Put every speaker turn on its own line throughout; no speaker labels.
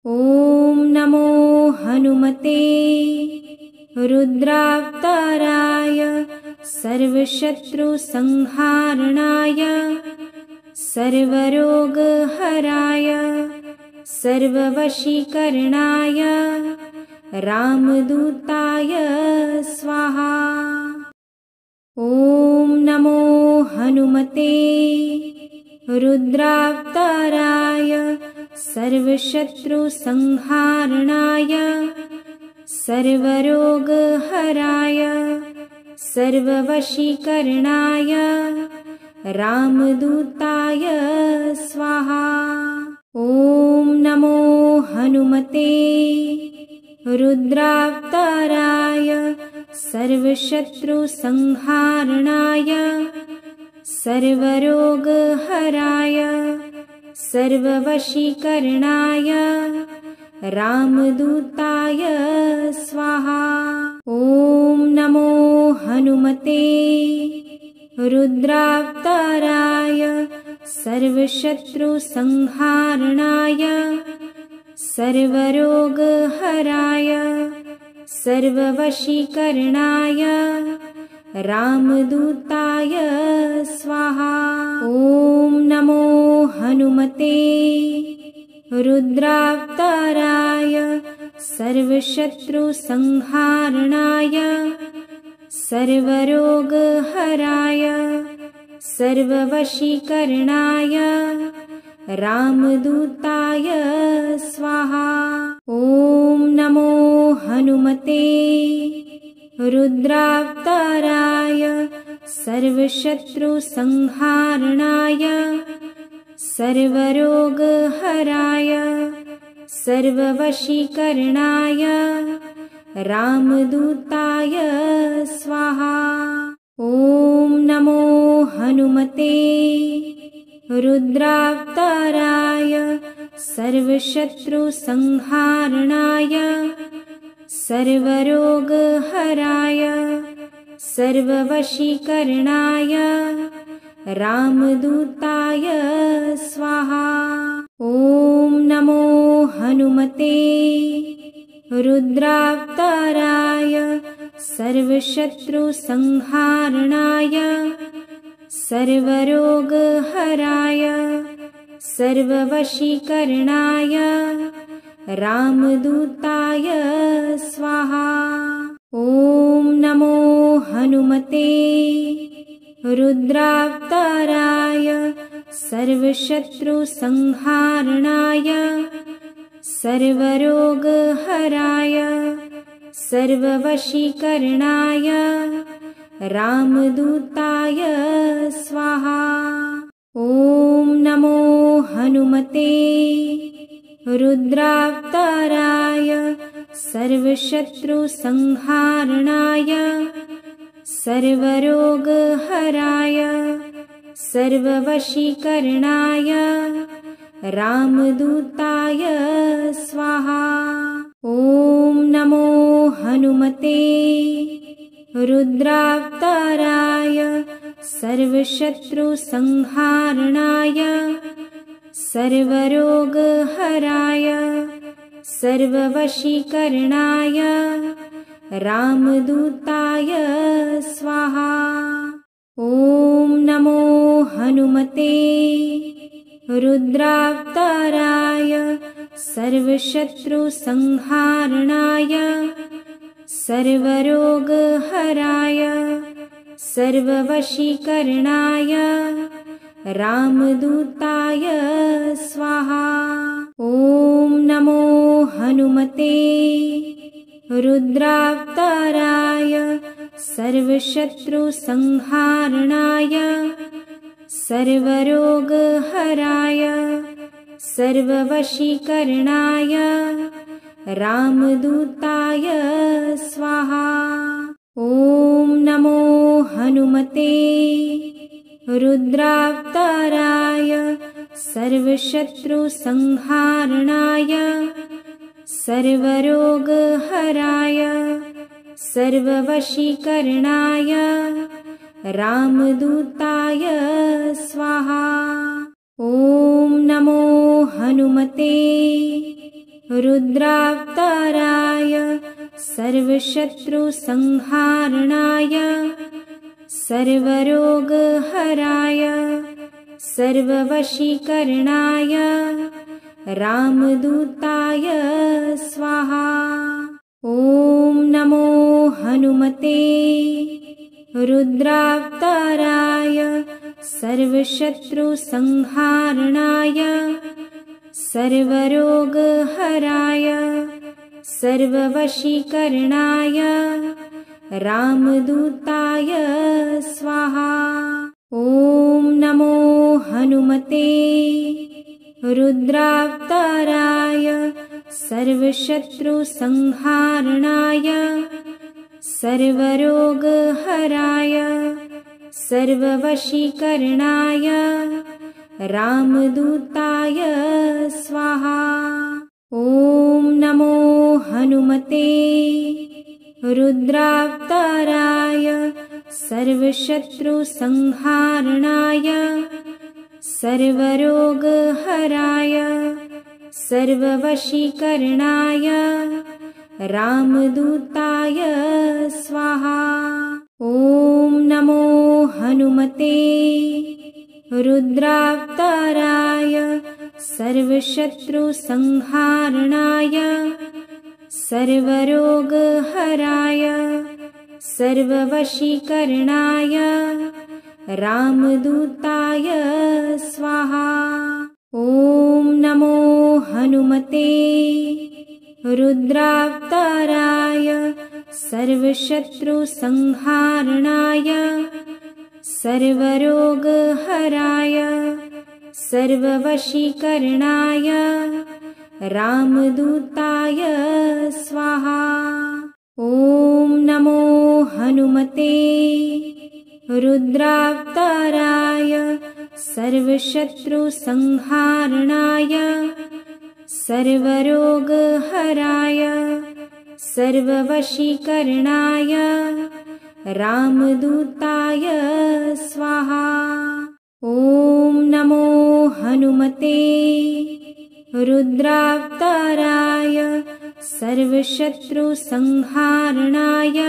ॐ नमो हनुमते रुद्रावताराय सर्वशत्रुसंहारणाय सर्वरोगहराय सर्ववशीकरणाय रामदूताय स्वाहा। ॐ नमो हनुमते रुद्रावताराय सर्वशत्रुसंहारणाय सर्वरोगहराय सर्ववशीकरणाय रामदूताय स्वाहा। ॐ नमो हनुमते रुद्रावताराय सर्वशत्रुसंहारणाय सर्वरोगहराय सर्ववशीकरणाय रामदूताय स्वाहा। ॐ नमो हनुमते रुद्रावताराय सर्वशत्रुसंहारणाय सर्वरोगहराय सर्ववशीकरणाय रामदूताय स्वाहा। ॐ नमो हनुमते रुद्रावताराय सर्वशत्रुसंहारणाय सर्वरोगहराय सर्ववशीकरणाय रामदूताय स्वाहा। ॐ नमो हनुमते रुद्रावताराय सर्वशत्रुसंहारणाय सर्वरोगहराय सर्ववशीकरणाय रामदूताय स्वाहा। ॐ नमो हनुमते रुद्रावताराय सर्वशत्रुसंहारणाय सर्वरोगहराय सर्ववशीकरणाय रामदूताय स्वाहा। ॐ नमो हनुमते रुद्रावताराय सर्वशत्रुसंहारणाय सर्वरोगहराय सर्ववशीकरणाय रामदूताय स्वाहा। ॐ नमो हनुमते रुद्रावताराय सर्वशत्रुसंहारणाय सर्वरोगहराय सर्ववशीकरणाय रामदूताय स्वाहा। ॐ नमो हनुमते रुद्रावताराय सर्वशत्रुसंहारणाय सर्वरोगहराय सर्ववशीकरणाय रामदूताय स्वाहा। ॐ नमो हनुमते रुद्रावताराय सर्वशत्रुसंहारणाय सर्वरोगहराय सर्ववशीकरणाय रामदूताय स्वाहा। ॐ नमो हनुमते रुद्रावताराय सर्वशत्रुसंहारणाय सर्वरोगहराय सर्ववशीकरणाय रामदूताय स्वाहा। ॐ नमो हनुमते रुद्रावताराय सर्वशत्रुसंहारणाय सर्वरोगहराय सर्ववशीकरणाय रामदूताय स्वाहा। ॐ नमो हनुमते रुद्रावताराय सर्वशत्रुसंहारणाय सर्वरोगहराय सर्ववशीकरणाय रामदूताय स्वाहा। ॐ नमो हनुमते रुद्रावताराय सर्वशत्रुसंहारणाय सर्वरोगहराय सर्ववशीकरणाय रामदूताय स्वाहा। ॐ नमो हनुमते रुद्रावताराय सर्वशत्रुसंहारणाय सर्वरोगहराय सर्ववशीकरणाय रामदूताय स्वाहा। ॐ नमो हनुमते रुद्रावताराय सर्वशत्रुसंहारणाय सर्वरोगहराय सर्ववशीकरणाय रामदूताय स्वाहा। ॐ नमो हनुमते रुद्रावताराय सर्वशत्रुसंहारणाय सर्वरोगहराय सर्ववशीकरणाय रामदूताय स्वाहा। ॐ नमो हनुमते रुद्रावताराय सर्वशत्रुसंहारणाय सर्वरोगहराय सर्ववशीकरणाय रामदूताय स्वाहा। ॐ नमो हनुमते रुद्रावताराय सर्वशत्रुसंहारणाय सर्वरोगहराय सर्ववशीकरणाय रामदूताय स्वाहा। ॐ नमो हनुमते रुद्रावताराय सर्वशत्रुसंहारणाय सर्वरोगहराय सर्ववशीकरणाय रामदूताय स्वाहा। ॐ नमो हनुमते रुद्रावताराय सर्वशत्रुसंहारणाय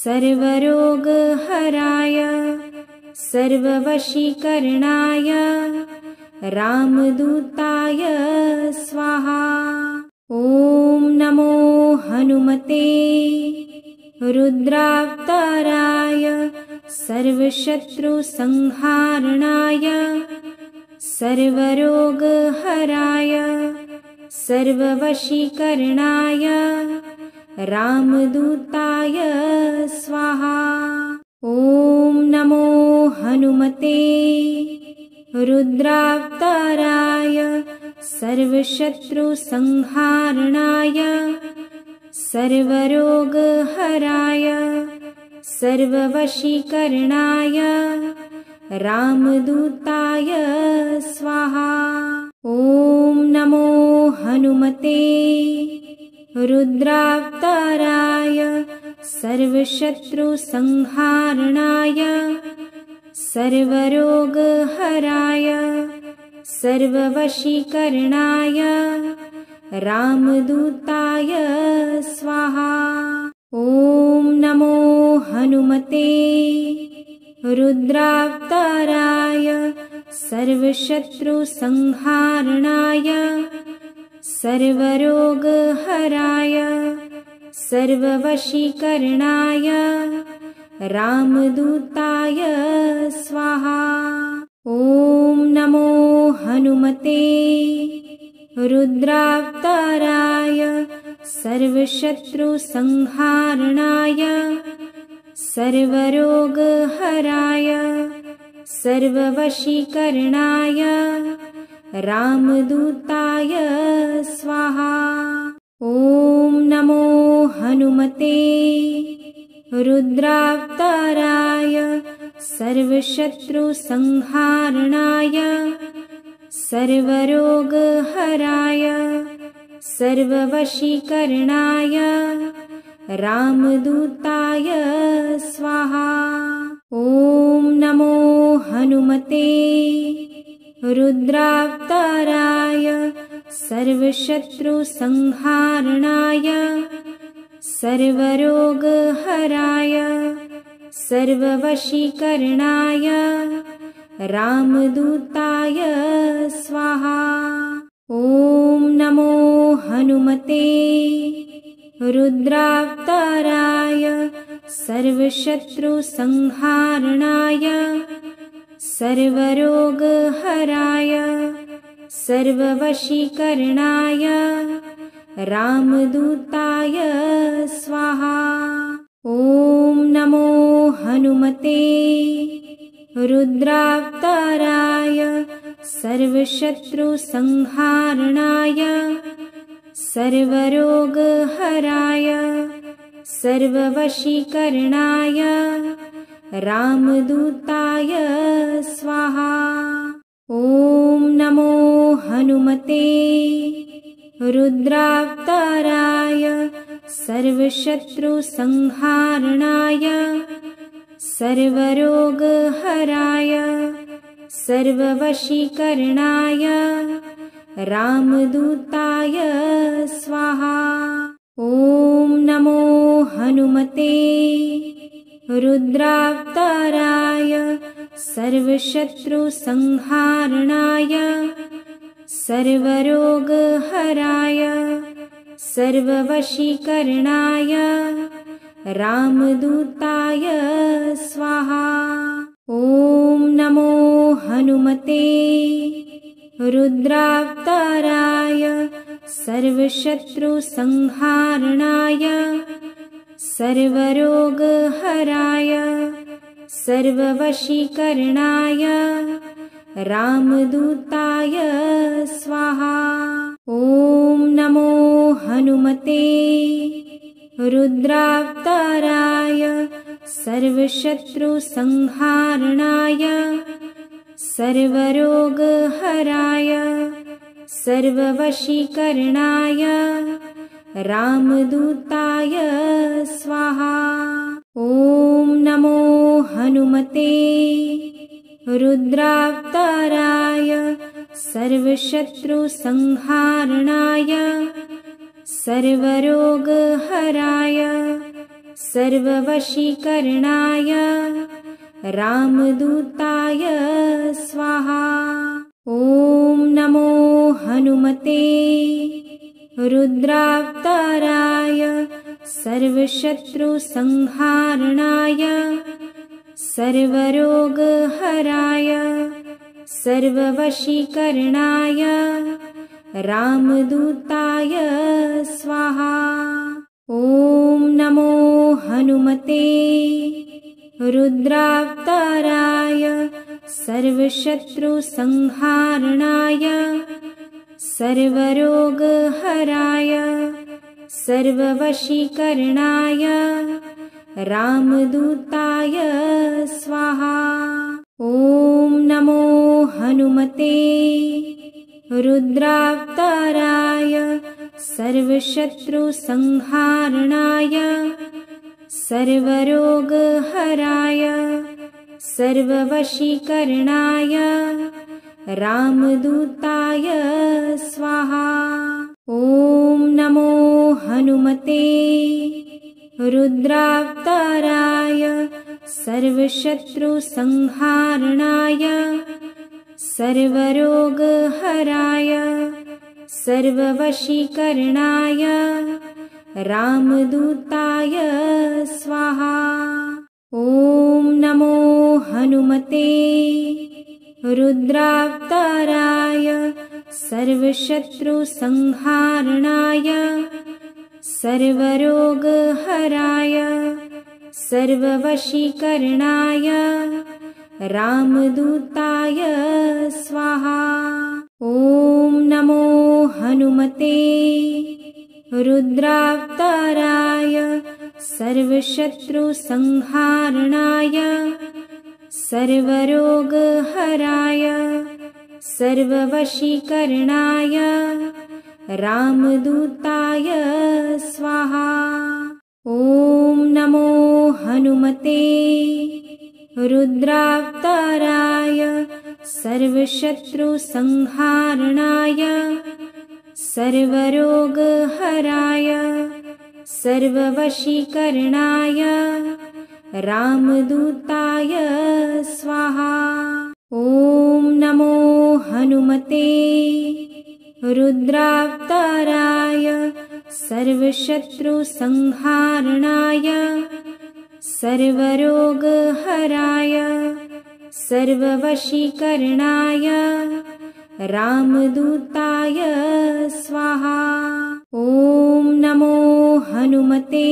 सर्वरोगहराय सर्ववशीकरणाय रामदूताय स्वाहा। ॐ नमो हनुमते रुद्रावताराय सर्वशत्रुसंहारणाय सर्वरोगहराय सर्ववशीकरणाय रामदूताय स्वाहा। ॐ नमो हनुमते रुद्रावताराय सर्वशत्रुसंहारणाय सर्वरोगहराय सर्ववशीकरणाय रामदूताय स्वाहा। ॐ नमो हनुमते रुद्रावताराय सर्वशत्रुसंहारणाय सर्वरोगहराय सर्ववशीकरणाय रामदूताय स्वाहा। ॐ नमो हनुमते रुद्रावताराय सर्वशत्रुसंहारणाय सर्वरोगहराय सर्ववशीकरणाय रामदूताय स्वाहा। ॐ नमो हनुमते रुद्रावताराय सर्वशत्रुसंहारणाय सर्वरोगहराय सर्ववशीकरणाय रामदूताय स्वाहा। ॐ नमो हनुमते रुद्रावताराय सर्वशत्रुसंहारणाय सर्वरोगहराय सर्ववशीकरणाय रामदूताय स्वाहा। ॐ नमो हनुमते रुद्रावताराय सर्वशत्रुसंहारणाय सर्वरोगहराय सर्ववशीकरणाय रामदूताय स्वाहा। ॐ नमो हनुमते रुद्रावताराय सर्वशत्रुसंहारणाय सर्वरोगहराय सर्ववशीकरणाय रामदूताय स्वाहा। ॐ नमो हनुमते रुद्रावताराय सर्वशत्रुसंहारणाय सर्वरोगहराय सर्ववशीकरणाय रामदूताय स्वाहा। ॐ नमो हनुमते रुद्रावताराय सर्वशत्रुसंहारणाय सर्वरोगहराय सर्ववशीकरणाय रामदूताय स्वाहा। ॐ नमो हनुमते रुद्रावताराय सर्वशत्रुसंहारणाय सर्वरोगहराय सर्ववशीकरणाय रामदूताय स्वाहा। ॐ नमो हनुमते रुद्रावताराय सर्वशत्रुसंहारणाय सर्वरोगहराय सर्ववशीकरणाय रामदूताय स्वाहा। ॐ नमो हनुमते रुद्रावताराय सर्वशत्रुसंहारणाय सर्वरोगहराय सर्ववशीकरणाय रामदूताय स्वाहा। ॐ नमो हनुमते रुद्रावताराय सर्वशत्रुसंहारणाय सर्वरोगहराय सर्ववशीकरणाय रामदूताय स्वाहा। ॐ नमो हनुमते रुद्रावताराय सर्वशत्रुसंहारणाय सर्वरोगहराय सर्ववशीकरणाय रामदूताय स्वाहा। ॐ नमो हनुमते रुद्रावताराय सर्वशत्रुसंहारणाय सर्वरोगहराय सर्ववशीकरणाय रामदूताय स्वाहा। ॐ नमो हनुमते रुद्रावताराय सर्वशत्रुसंहारणाय सर्वरोगहराय सर्ववशीकरणाय रामदूताय स्वाहा। ॐ नमो हनुमते रुद्रावताराय सर्वशत्रुसंहारणाय सर्वरोगहराय सर्ववशीकरणाय रामदूताय स्वाहा। ॐ नमो हनुमते रुद्रावताराय सर्वशत्रुसंहारणाय सर्वरोगहराय सर्ववशीकरणाय रामदूताय स्वाहा। ॐ नमो हनुमते रुद्रावताराय सर्वशत्रुसंहारणाय सर्वरोगहराय सर्ववशीकरणाय रामदूताय स्वाहा। ॐ नमो हनुमते रुद्रावताराय सर्वशत्रुसंहारणाय सर्वरोगहराय सर्ववशीकरणाय रामदूताय स्वाहा। ॐ नमो हनुमते रुद्रावताराय सर्वशत्रुसंहारणाय सर्वरोगहराय सर्ववशीकरणाय रामदूताय स्वाहा। ॐ नमो हनुमते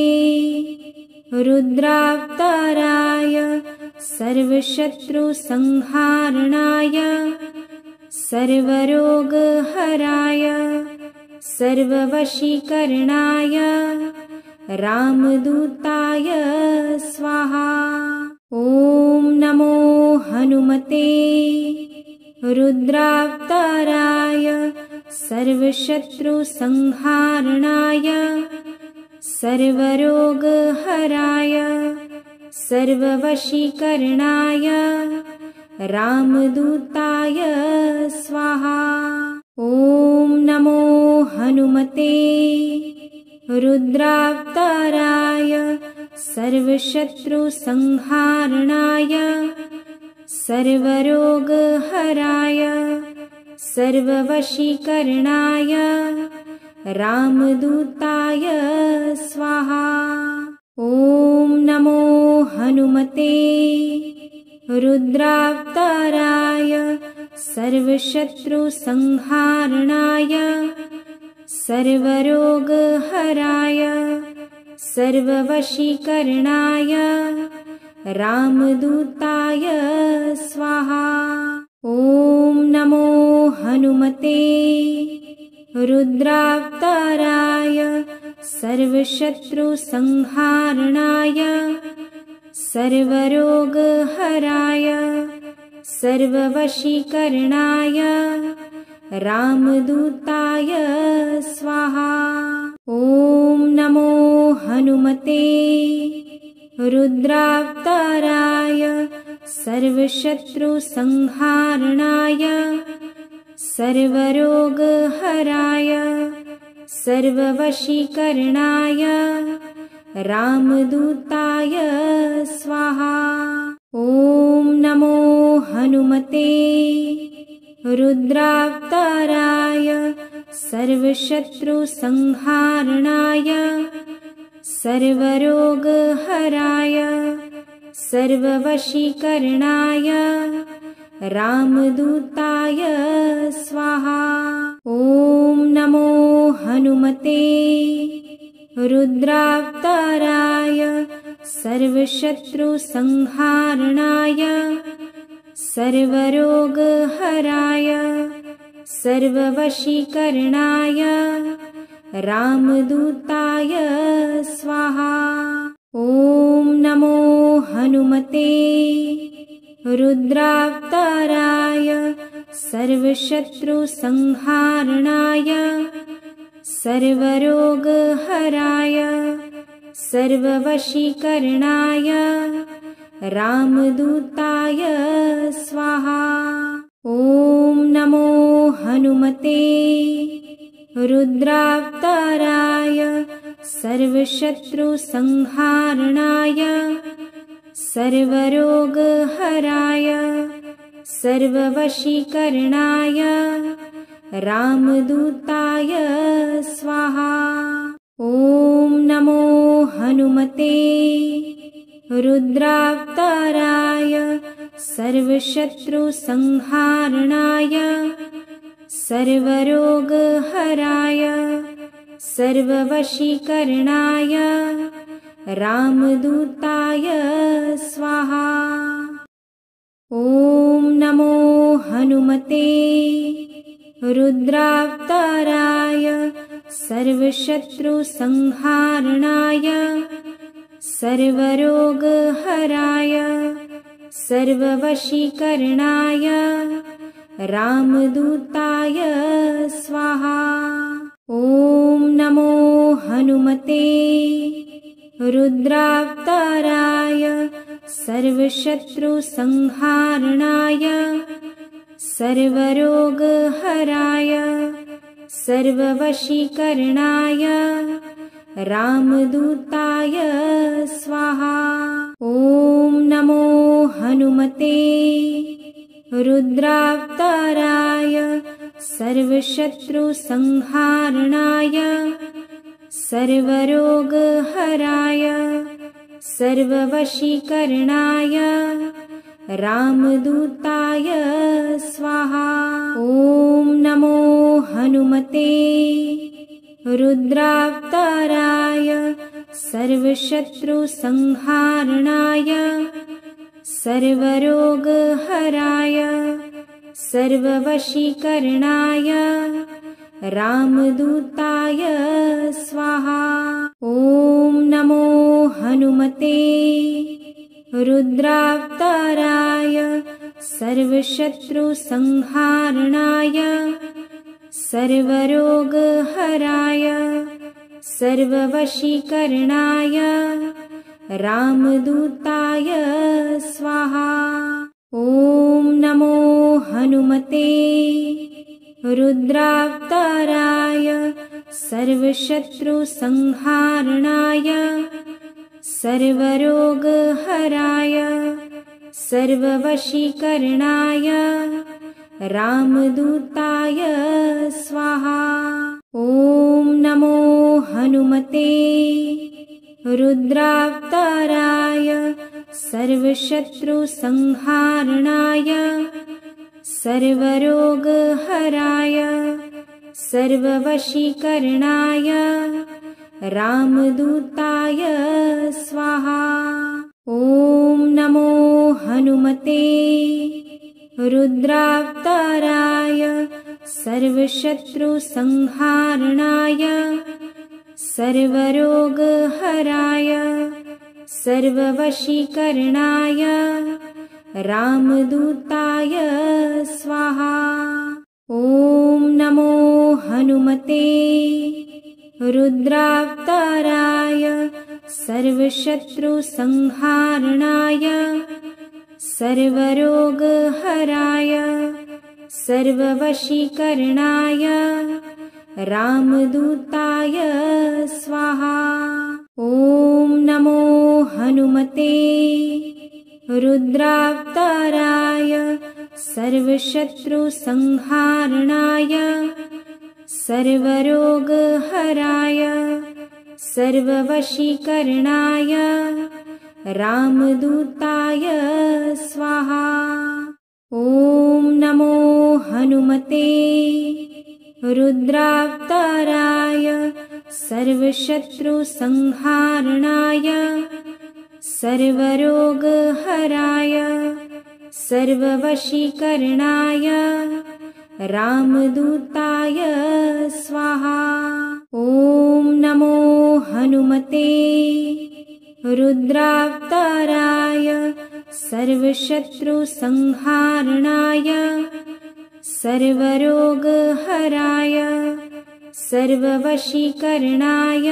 रुद्रावताराय सर्वशत्रुसंहारणाय सर्वरोगहराय सर्ववशीकरणाय रामदूताय स्वाहा। ॐ नमो हनुमते रुद्रावताराय सर्वशत्रुसंहारणाय सर्वरोगहराय सर्ववशीकरणाय रामदूताय स्वाहा। ॐ नमो हनुमते रुद्रावताराय सर्वशत्रुसंहारणाय सर्वरोगहराय सर्ववशीकरणाय रामदूताय स्वाहा। ॐ नमो हनुमते रुद्रावताराय सर्वशत्रुसंहारणाय सर्वरोगहराय सर्ववशीकरणाय रामदूताय स्वाहा। ॐ नमो हनुमते रुद्रावताराय सर्वशत्रुसंहारणाय सर्वरोगहराय सर्ववशीकरणाय रामदूताय स्वाहा। ॐ नमो हनुमते रुद्रावताराय सर्वशत्रुसंहारणाय सर्वरोगहराय सर्ववशीकरणाय रामदूताय स्वाहा। ॐ नमो हनुमते रुद्रावताराय सर्वशत्रुसंहारणाय सर्वरोगहराय सर्ववशीकरणाय रामदूताय स्वाहा। ॐ नमो हनुमते रुद्रावताराय सर्वशत्रुसंहारणाय सर्वरोगहराय सर्ववशीकरणाय रामदूताय स्वाहा। ॐ नमो हनुमते रुद्रावताराय सर्वशत्रुसंहारणाय सर्वरोगहराय सर्ववशीकरणाय रामदूताय स्वाहा। ॐ नमो हनुमते रुद्रावताराय सर्वशत्रुसंहारणाय सर्वरोगहराय सर्ववशीकरणाय रामदूताय स्वाहा। ॐ नमो हनुमते रुद्रावताराय सर्वशत्रुसंहारणाय सर्वरोगहराय सर्ववशीकरणाय रामदूताय स्वाहा। ॐ नमो हनुमते रुद्रावताराय सर्वशत्रुसंहारणाय सर्वरोगहराय सर्ववशीकरणाय रामदूताय स्वाहा। ॐ नमो हनुमते रुद्रावताराय सर्वशत्रुसंहारणाय सर्वरोगहराय सर्ववशीकरणाय रामदूताय स्वाहा। ॐ नमो हनुमते रुद्रावताराय सर्वशत्रुसंहारणाय सर्वरोगहराय सर्ववशीकरणाय रामदूताय स्वाहा। ॐ नमो हनुमते रुद्रावताराय सर्वशत्रुसंहारणाय सर्वरोगहराय सर्ववशीकरणाय रामदूताय स्वाहा। ॐ नमो हनुमते रुद्रावताराय सर्वशत्रुसंहारणाय सर्वरोगहराय सर्ववशीकरणाय रामदूताय स्वाहा। ॐ नमो हनुमते रुद्रावताराय सर्वशत्रुसंहारणाय सर्वरोगहराय सर्ववशीकरणाय रामदूताय स्वाहा। ॐ नमो हनुमते रुद्रावताराय सर्वशत्रुसंहारणाय सर्वरोगहराय सर्ववशीकरणाय रामदूताय स्वाहा। ॐ नमो हनुमते रुद्रावताराय सर्वशत्रुसंहारणाय सर्वरोगहराय सर्ववशीकरणाय रामदूताय स्वाहा। ॐ नमो हनुमते रुद्रावताराय सर्वशत्रुसंहारणाय सर्वरोगहराय सर्ववशीकरणाय रामदूताय स्वाहा। ॐ नमो हनुमते रुद्रावताराय सर्वशत्रुसंहारणाय सर्वरोगहराय सर्ववशीकरणाय रामदूताय स्वाहा। ॐ नमो हनुमते रुद्रावताराय सर्वशत्रुसंहारणाय सर्वरोगहराय सर्ववशीकरणाय रामदूताय स्वाहा। ॐ नमो हनुमते रुद्रावताराय सर्वशत्रुसंहारणाय सर्वरोगहराय सर्ववशीकरणाय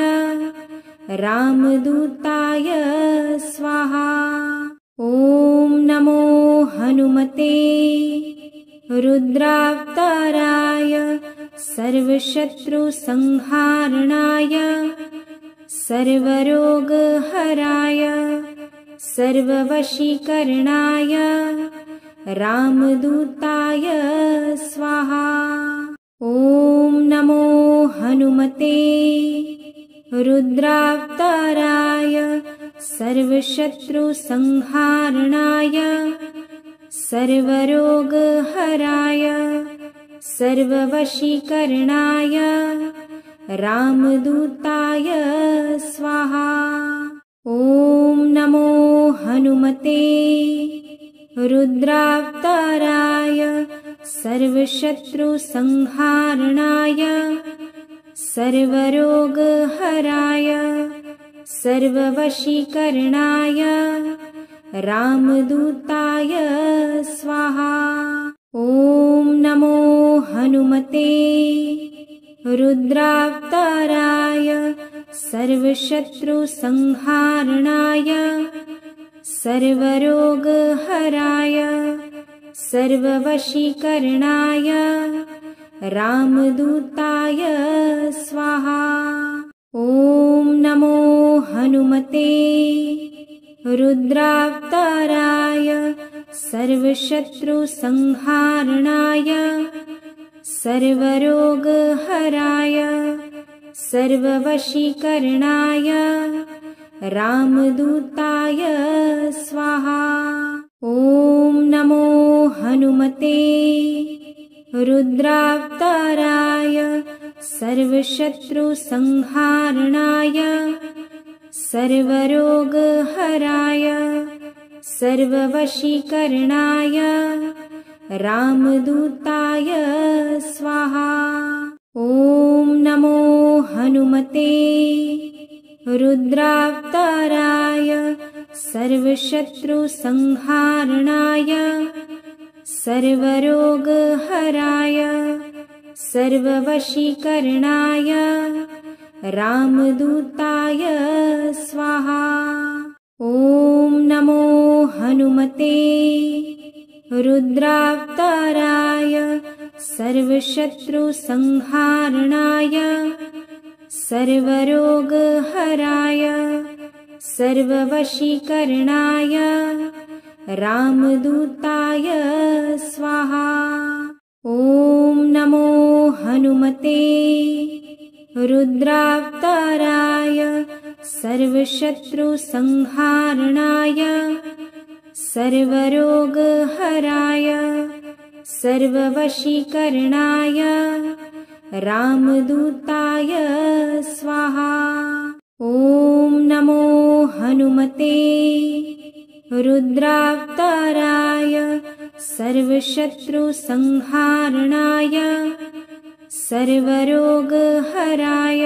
रामदूताय स्वाहा। ॐ नमो हनुमते रुद्रावताराय सर्वशत्रुसंहारणाय सर्वरोगहराय सर्ववशीकरणाय रामदूताय स्वाहा। ॐ नमो हनुमते रुद्रावताराय सर्वशत्रुसंहारणाय सर्वरोगहराय सर्ववशीकरणाय रामदूताय स्वाहा। ॐ नमो हनुमते रुद्रावताराय सर्वशत्रुसंहारणाय सर्वरोगहराय सर्ववशीकरणाय रामदूताय स्वाहा। ॐ नमो हनुमते रुद्रावताराय सर्वशत्रुसंहारणाय सर्वरोगहराय सर्ववशीकरणाय रामदूताय स्वाहा। ॐ नमो हनुमते रुद्रावताराय सर्वशत्रुसंहारणाय सर्वरोगहराय सर्ववशीकरणाय रामदूताय स्वाहा। ॐ नमो हनुमते रुद्रावताराय सर्वशत्रुसंहारणाय सर्वरोगहराय सर्ववशीकरणाय रामदूताय स्वाहा। ॐ नमो हनुमते रुद्रावताराय सर्वशत्रुसंहारणाय सर्वरोगहराय सर्ववशीकरणाय रामदूताय स्वाहा। ॐ नमो हनुमते रुद्रावताराय सर्वशत्रुसंहारणाय सर्वरोगहराय सर्ववशीकरणाय रामदूताय स्वाहा। ॐ नमो हनुमते रुद्रावताराय सर्वशत्रुसंहारणाय सर्वरोगहराय सर्ववशीकरणाय रामदूताय स्वाहा। ॐ नमो हनुमते रुद्रावताराय सर्वशत्रुसंहारणाय सर्वरोगहराय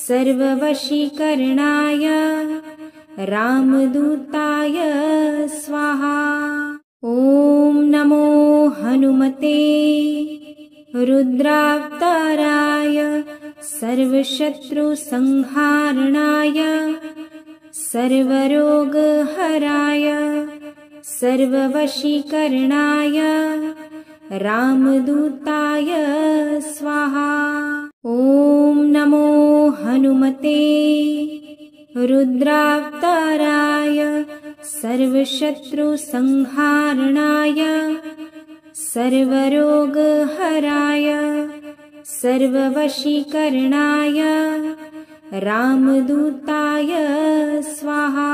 सर्ववशीकरणाय रामदूताय स्वाहा। ॐ नमो हनुमते रुद्रावताराय सर्वशत्रुसंहारणाय सर्वरोगहराय सर्ववशीकरणाय रामदूताय स्वाहा। ॐ नमो हनुमते रुद्रावताराय सर्वशत्रुसंहारणाय सर्वरोगहराय सर्ववशीकरणाय रामदूताय स्वाहा।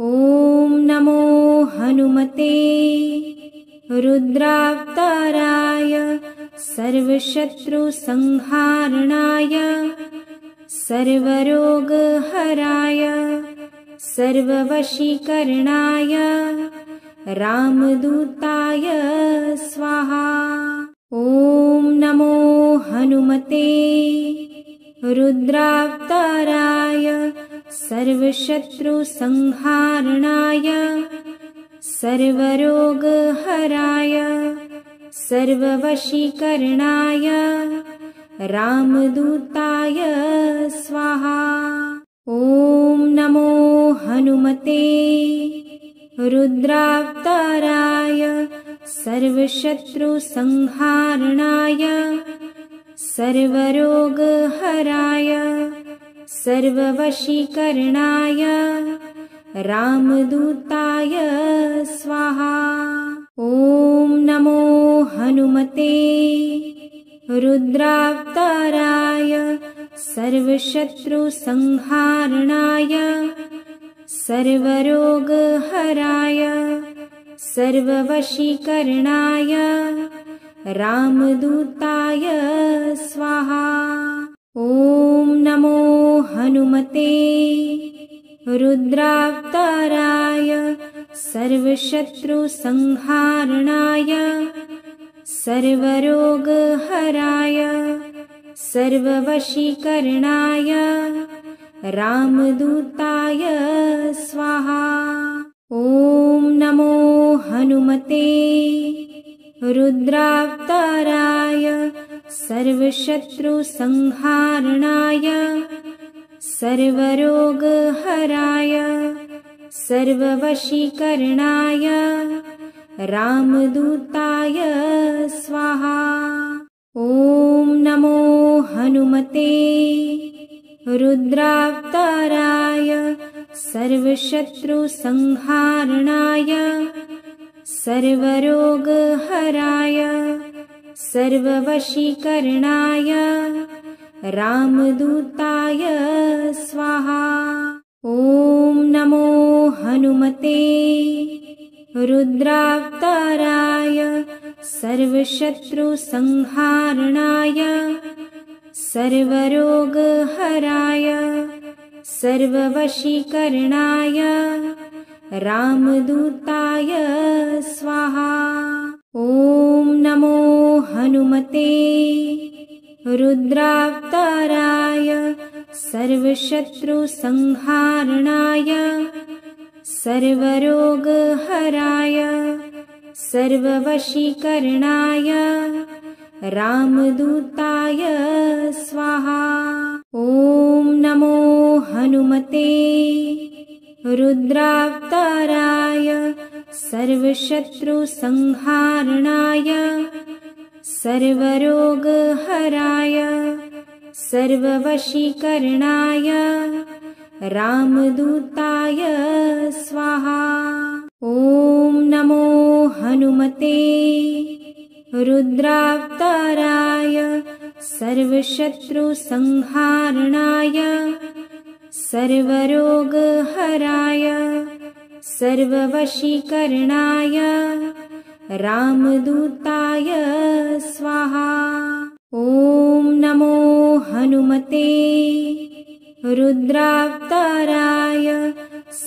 ॐ नमो हनुमते रुद्रावताराय सर्वशत्रुसंहारणाय सर्वरोगहराय सर्ववशीकरणाय रामदूताय स्वाहा। ॐ नमो हनुमते रुद्रावताराय सर्वशत्रुसंहारणाय सर्वरोगहराय सर्ववशीकरणाय रामदूताय स्वाहा। ॐ नमो हनुमते रुद्रावताराय सर्वशत्रुसंहारणाय सर्वरोगहराय सर्ववशीकरणाय रामदूताय स्वाहा। ॐ नमो हनुमते रुद्रावताराय सर्वशत्रुसंहारणाय सर्वरोगहराय सर्ववशीकरणाय रामदूताय स्वाहा। ॐ नमो हनुमते रुद्रावताराय सर्वशत्रुसंहारणाय सर्वरोगहराय सर्ववशीकरणाय रामदूताय स्वाहा। ॐ नमो हनुमते रुद्रावताराय सर्वशत्रुसंहारणाय सर्वरोगहराय सर्ववशीकरणाय रामदूताय स्वाहा। ॐ नमो हनुमते रुद्रावताराय सर्वशत्रुसंहारणाय सर्वरोगहराय सर्ववशीकरणाय रामदूताय स्वाहा। ॐ नमो हनुमते रुद्रावताराय सर्वशत्रुसंहारणाय सर्वरोगहराय सर्ववशीकरणाय रामदूताय स्वाहा। ॐ नमो हनुमते रुद्रावताराय सर्वशत्रुसंहारणाय सर्वरोगहराय सर्ववशीकरणाय रामदूताय स्वाहा। ॐ नमो हनुमते रुद्रावताराय सर्वशत्रुसंहारणाय सर्वरोगहराय सर्ववशीकरणाय रामदूताय स्वाहा। ॐ नमो हनुमते रुद्रावताराय सर्वशत्रुसंहारणाय सर्वरोगहराय सर्ववशीकरणाय रामदूताय स्वाहा। ॐ नमो हनुमते रुद्रावताराय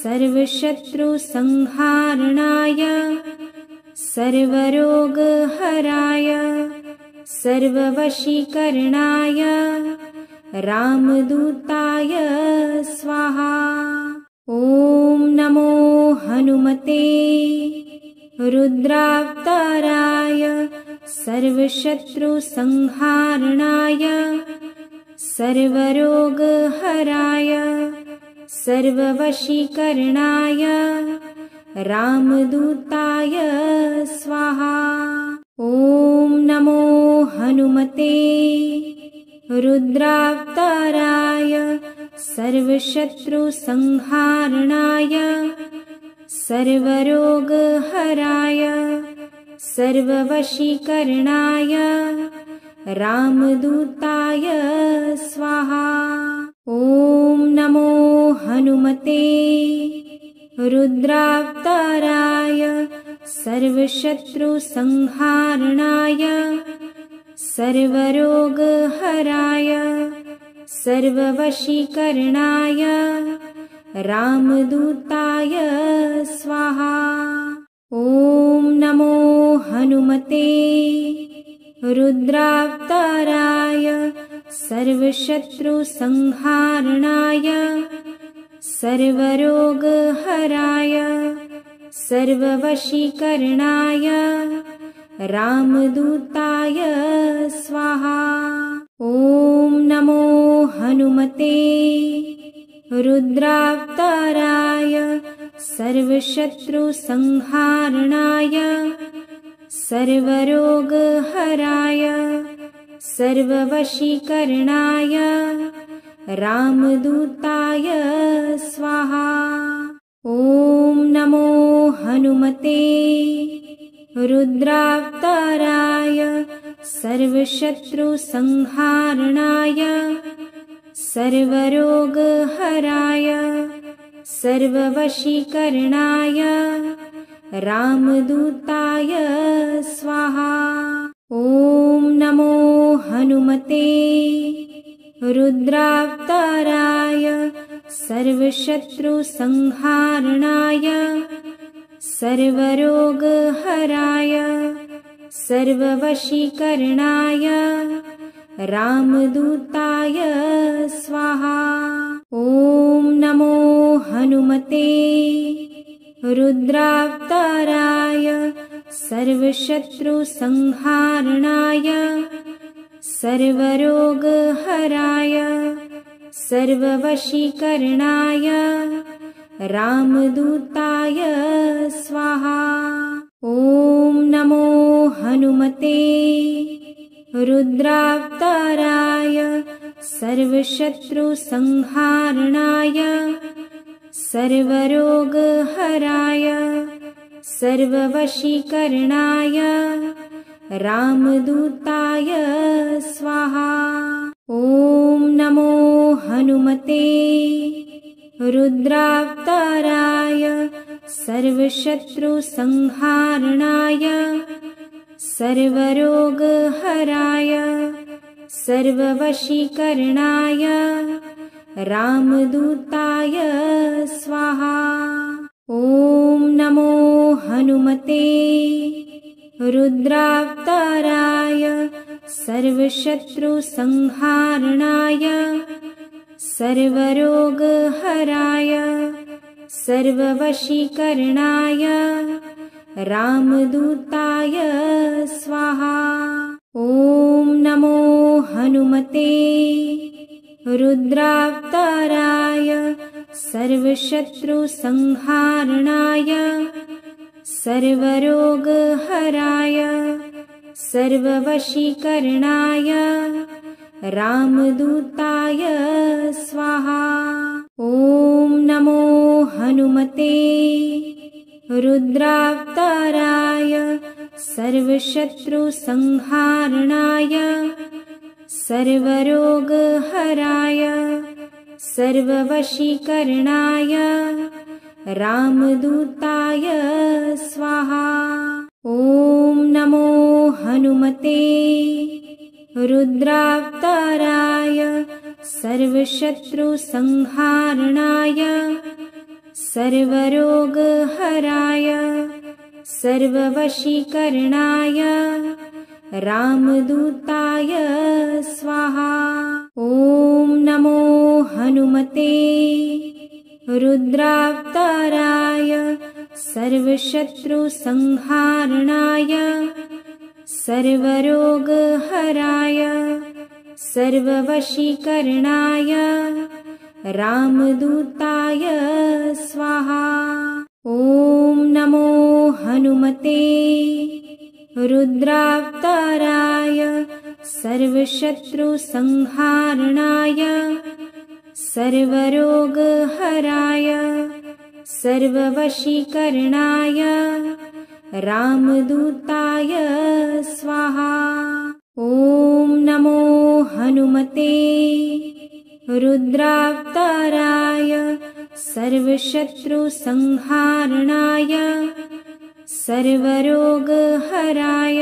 सर्वशत्रुसंहारणाय सर्वरोगहराय सर्ववशीकरणाय रामदूताय स्वाहा। ॐ नमो हनुमते रुद्रावताराय सर्वशत्रुसंहारणाय सर्वरोगहराय सर्ववशीकरणाय रामदूताय स्वाहा। ॐ नमो हनुमते रुद्रावताराय सर्वशत्रुसंहारणाय सर्वरोगहराय सर्ववशीकरणाय रामदूताय स्वाहा। ॐ नमो हनुमते रुद्रावताराय सर्वशत्रुसंहारणाय सर्वरोगहराय सर्ववशीकरणाय रामदूताय स्वाहा। ॐ नमो हनुमते रुद्रावताराय सर्वशत्रुसंहारणाय सर्वरोगहराय सर्ववशीकरणाय रामदूताय स्वाहा। ॐ नमो हनुमते रुद्रावताराय सर्वशत्रुसंहारणाय सर्वरोगहराय सर्ववशीकरणाय रामदूताय स्वाहा। ॐ नमो हनुमते रुद्रावताराय सर्वशत्रुसंहारणाय सर्वरोगहराय सर्ववशीकरणाय रामदूताय स्वाहा। ॐ नमो हनुमते रुद्रावताराय सर्वशत्रुसंहारणाय सर्वरोगहराय सर्ववशीकरणाय रामदूताय स्वाहा। ॐ नमो हनुमते रुद्रावताराय सर्वशत्रुसंहारणाय सर्वरोगहराय सर्ववशीकरणाय रामदूताय स्वाहा। ॐ नमो हनुमते रुद्रावताराय सर्वशत्रुसंहारणाय सर्वरोगहराय सर्ववशीकरणाय रामदूताय स्वाहा। ॐ नमो हनुमते रुद्रावताराय सर्वशत्रुसंहारणाय सर्वरोगहराय सर्ववशीकरणाय रामदूताय स्वाहा। ॐ नमो हनुमते रुद्रावताराय सर्वशत्रुसंहारणाय सर्वरोगहराय सर्ववशीकरणाय रामदूताय स्वाहा। ॐ नमो हनुमते रुद्रावताराय सर्वशत्रुसंहारणाय सर्वरोगहराय सर्ववशीकरणाय रामदूताय स्वाहा। ॐ नमो हनुमते रुद्रावताराय सर्वशत्रुसंहारणाय सर्वरोगहराय सर्ववशीकरणाय रामदूताय स्वाहा। ॐ नमो हनुमते रुद्रावताराय सर्वशत्रुसंहारणाय सर्वरोगहराय सर्ववशीकरणाय रामदूताय स्वाहा। ॐ नमो हनुमते रुद्रावताराय सर्वशत्रुसंहारणाय सर्वरोगहराय सर्ववशीकरणाय रामदूताय स्वाहा। ॐ नमो हनुमते रुद्रावताराय सर्वशत्रुसंहारणाय सर्वरोगहराय सर्ववशीकरणाय रामदूताय स्वाहा। ॐ नमो हनुमते रुद्रावताराय सर्वशत्रुसंहारणाय सर्वरोगहराय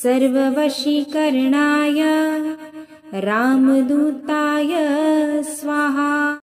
सर्ववशीकरणाय रामदूताय